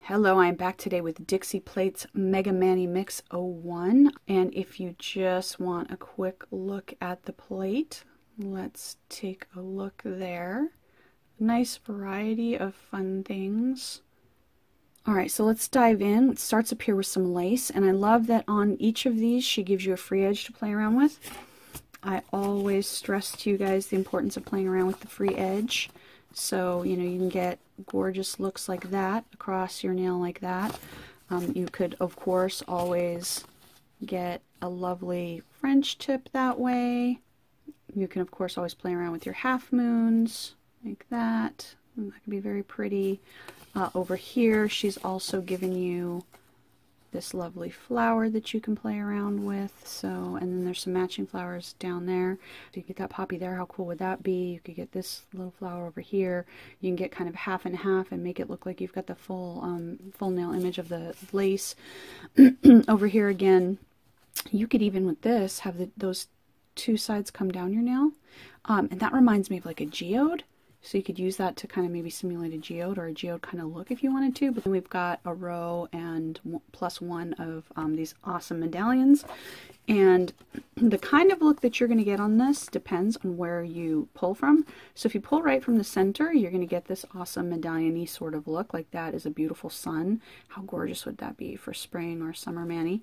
Hello, I'm back today with Dixie Plates Mega Mani Mix 01. And if you just want a quick look at the plate, let's take a look there. Nice variety of fun things. Alright, so let's dive in. It starts up here with some lace, and I love that on each of these she gives you a free edge to play around with. I always stress to you guys the importance of playing around with the free edge. So, you know, you can get gorgeous looks like that across your nail like that. You could, of course, always get a lovely French tip that way. You can, of course, always play around with your half moons like that. And that can be very pretty. Over here, she's also giving you this lovely flower that you can play around with. So, and then there's some matching flowers down there. So you get that poppy there. How cool would that be? You could get this little flower over here. You can get kind of half and half and make it look like you've got the full nail image of the lace. Over here again, you could even with this have those two sides come down your nail. And that reminds me of like a geode. So you could use that to kind of maybe simulate a geode or a geode kind of look if you wanted to. But then we've got a row and +1 of these awesome medallions. And the kind of look that you're going to get on this depends on where you pull from. So if you pull right from the center, you're going to get this awesome medallion-y sort of look. Like that is a beautiful sun. How gorgeous would that be for spring or summer mani?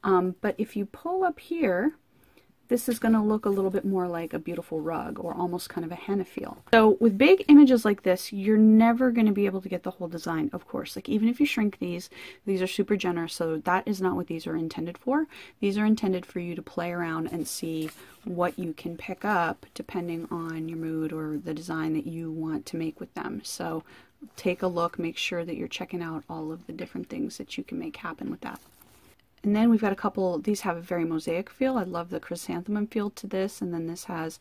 But if you pull up here, this is going to look a little bit more like a beautiful rug or almost kind of a henna feel. So with big images like this, you're never going to be able to get the whole design, of course. Like even if you shrink these are super generous, so that is not what these are intended for. These are intended for you to play around and see what you can pick up depending on your mood or the design that you want to make with them. So take a look, make sure that you're checking out all of the different things that you can make happen with that. And then we've got a couple, these have a very mosaic feel. I love the chrysanthemum feel to this. And then this has,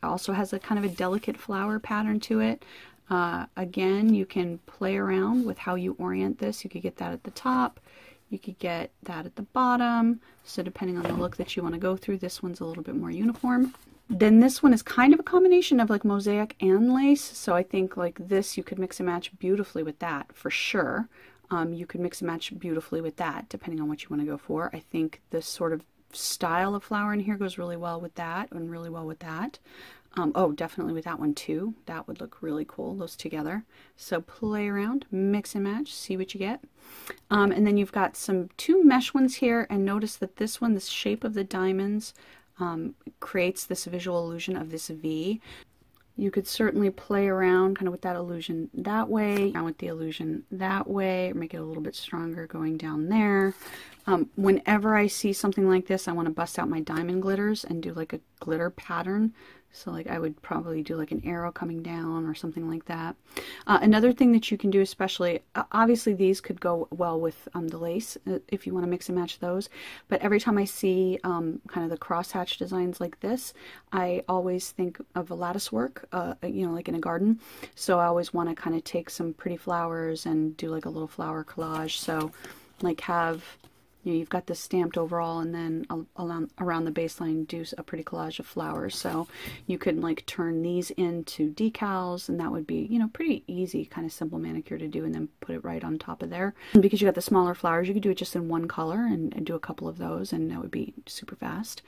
also has a kind of a delicate flower pattern to it. Again, you can play around with how you orient this. You could get that at the top. You could get that at the bottom. So depending on the look that you want to go through, this one's a little bit more uniform. Then this one is kind of a combination of like mosaic and lace. So I think like this, you could mix and match beautifully with that for sure. You could mix and match beautifully with that, depending on what you want to go for. I think this sort of style of flower in here goes really well with that and really well with that. Oh, definitely with that one too. That would look really cool, those together. So play around, mix and match, see what you get. And then you've got two mesh ones here, and notice that this one, the shape of the diamonds, creates this visual illusion of this V. You could certainly play around kind of with that illusion that way, and with the illusion that way, or make it a little bit stronger going down there. Whenever I see something like this, I want to bust out my diamond glitters and do like a glitter pattern. So like I would probably do like an arrow coming down or something like that. Another thing that you can do, especially, obviously these could go well with the lace if you want to mix and match those. But every time I see kind of the crosshatch designs like this, I always think of a lattice work, you know, like in a garden. So I always want to kind of take some pretty flowers and do like a little flower collage. So like have, you know, you've got this stamped overall, and then around the baseline do a pretty collage of flowers. So you could like turn these into decals, and that would be, you know, pretty easy, kind of simple manicure to do, and then put it right on top of there. And because you got the smaller flowers, you could do it just in one color and do a couple of those, and that would be super fast.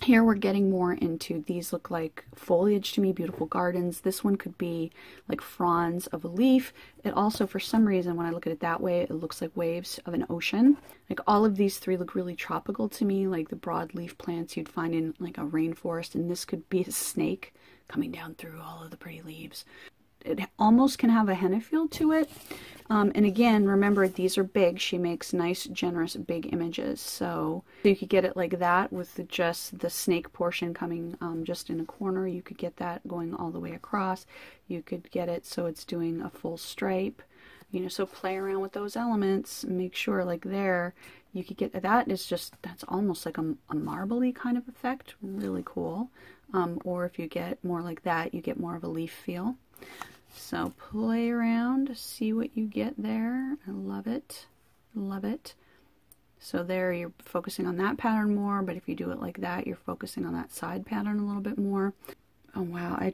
Here we're getting more into, these look like foliage to me, beautiful gardens. This one could be like fronds of a leaf. It also, for some reason, when I look at it that way, it looks like waves of an ocean. Like all of these three look really tropical to me, like the broadleaf plants you'd find in like a rainforest, and this could be a snake coming down through all of the pretty leaves. It almost can have a henna feel to it. And again, remember, these are big. She makes nice, generous, big images. So you could get it like that with just the snake portion coming just in a corner. You could get that going all the way across. You could get it so it's doing a full stripe. You know, so play around with those elements. Make sure like there, you could get that. Is just, that's almost like a marbly kind of effect. Really cool. Or if you get more like that, you get more of a leaf feel. So play around, see what you get there. I love it. Love it. So there you're focusing on that pattern more, but if you do it like that, you're focusing on that side pattern a little bit more. Oh wow, I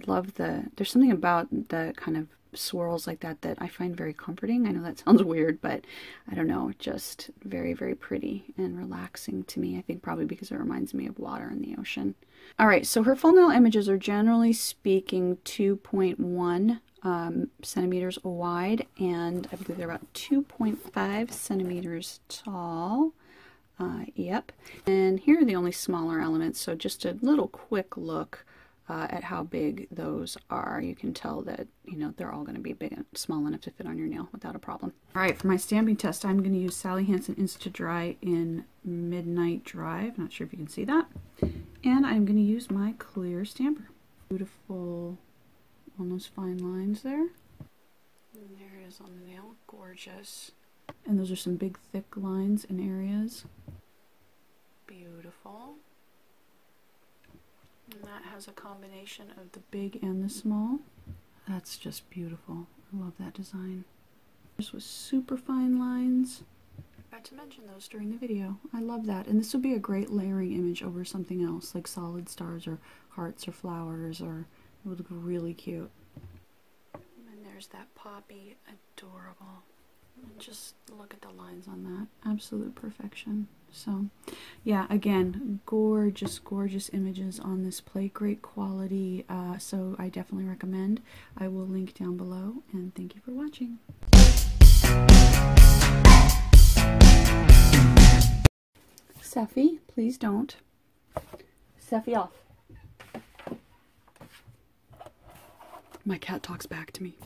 love there's something about the kind of swirls like that I find very comforting. I know that sounds weird, but I don't know, just very, very pretty and relaxing to me. I think probably because it reminds me of water in the ocean. All right, so her thumbnail images are generally speaking 2.1 centimeters wide, and I believe they're about 2.5 centimeters tall. Yep. And here are the only smaller elements, so just a little quick look at how big those are. You can tell that, you know, they're all going to be big and small enough to fit on your nail without a problem. All right, for my stamping test, I'm going to use Sally Hansen Insta-Dry in Midnight Drive. Not sure if you can see that. And I'm going to use my clear stamper. Beautiful, almost fine lines there. And there it is on the nail. Gorgeous. And those are some big, thick lines in areas. Beautiful. And that has a combination of the big and the small. That's just beautiful. I love that design. This was super fine lines. I forgot to mention those during the video. I love that. And this would be a great layering image over something else, like solid stars or hearts or flowers, or it would look really cute. And there's that poppy. Adorable. Just look at the lines on that. Absolute perfection. So, yeah, again, gorgeous, gorgeous images on this plate. Great quality. So I definitely recommend. I will link down below, and thank you for watching. Seffi, please don't. Seffi off. My cat talks back to me.